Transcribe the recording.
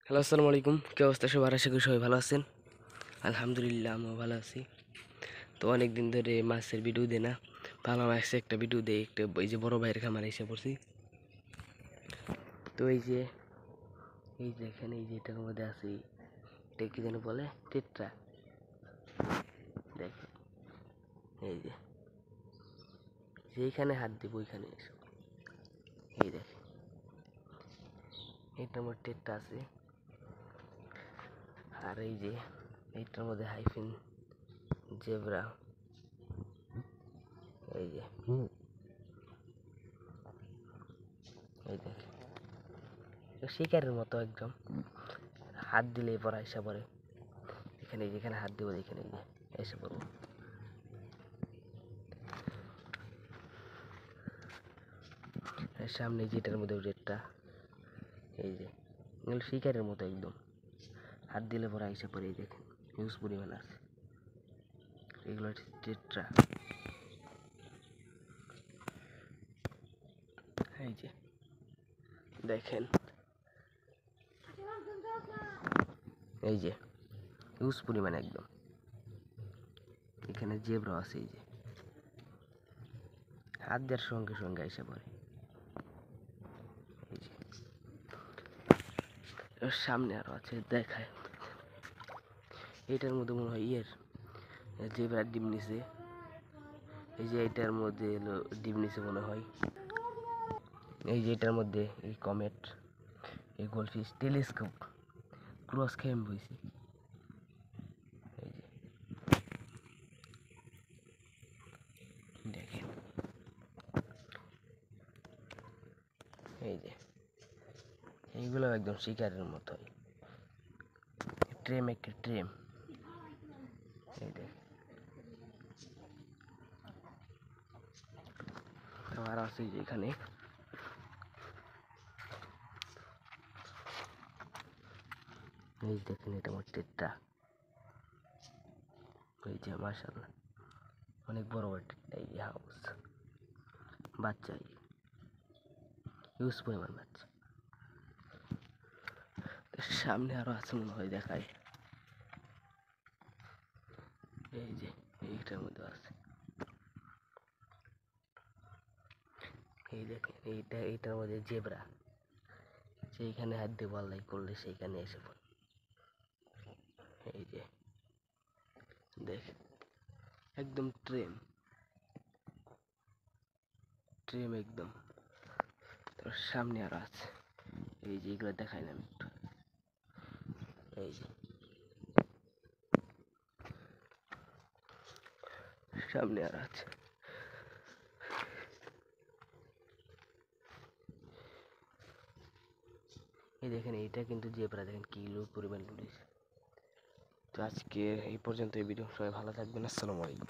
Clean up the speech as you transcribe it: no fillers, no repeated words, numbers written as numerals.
Hello, আসসালামু আলাইকুম। কি অবস্থা সবার? আশা করি সবাই ভালো আছেন। আলহামদুলিল্লাহ, আমিও ভালো আছি। তো অনেক দিন ধরে মাছের ভিডিও দিই না, ভাবলাম আজকে একটা ভিডিও দেই। একটা এই যে বড় ভাইয়ের খামারে এসে পড়ছি। তো এই যে এখানে এই যে এটার মধ্যে আছে, এটা কি যেন বলে, টেট্রা। দেখ, এই যে যেইখানে হাত দিব ওইখানে এসো। এই দেখ, এটার মধ্যে টেট্রা আছে। আর এই যে এইটার মধ্যে হাইফিন জেব্রা। এই যে এই দেখ, শিকারের মতো একদম, হাত দিলেই পরে এসে পড়ে। এখানে যেখানে হাত দিব এখানে এসে পড়বো। সামনে যেটার মধ্যে রেটটা, এই যে এগুলো শিকারের মতো একদম, হাত দিলে পরে এসে পড়ে। এই দেখেন হিউজ পরিমাণ আছে, এগুলো হচ্ছে টেট্রা। এই যে দেখেন, এই যে হিউজ পরিমাণ একদম। এখানে জেব্রা আছে, এই যে হাত দেওয়ার সঙ্গে সঙ্গে এসে পড়ে। এই যে এর সামনে আরো আছে, দেখায়। এটার মধ্যে মনে হয় জেব্রার ডিম নিছে। এই যে এটার মধ্যে এলো ডিম নিছে মনে হয়। এই যে এটার মধ্যে এই কমেট, এই গোল্ডফিশ, টেলিস্কোপ, ক্রস খেম বইছি। এই যে দেখেন, এই যে এইগুলো একদম শিকারের মতোই। ট্রেম, একটা ট্রেম। এই দেখ, আবার আছে যে এখানে। এই দেখেন, এটা আমার টেট্রা। এই যে মাশাআল্লাহ, অনেক বড় বড় টেট্রা। এই যে হাউস বাচ্চা, হিউজ পরিমাণ বাচ্চা। সামনে আরো আছে মনে হয়, দেখায়। এই যে এইটার মধ্যে আছে, এই দেখেন এইটার মধ্যে জেব্রা। সেইখানে হাত দিয়ে পাল্লাই করলে সেইখানে এসে পড়ে। এই যে দেখ, একদম ট্রেম ট্রেম একদম। তোর সামনে আরো আছে, এই যে এগুলো দেখাই না আমি একটু। এই যে সামনে আরো আছে। এই দেখেন, এইটা কিন্তু জেব্রা। দেখেন কি পরিমাণ লুটিস। তো আজকে এই পর্যন্ত এই ভিডিও। সবাই ভালো থাকবেন। আসসালামু আলাইকুম।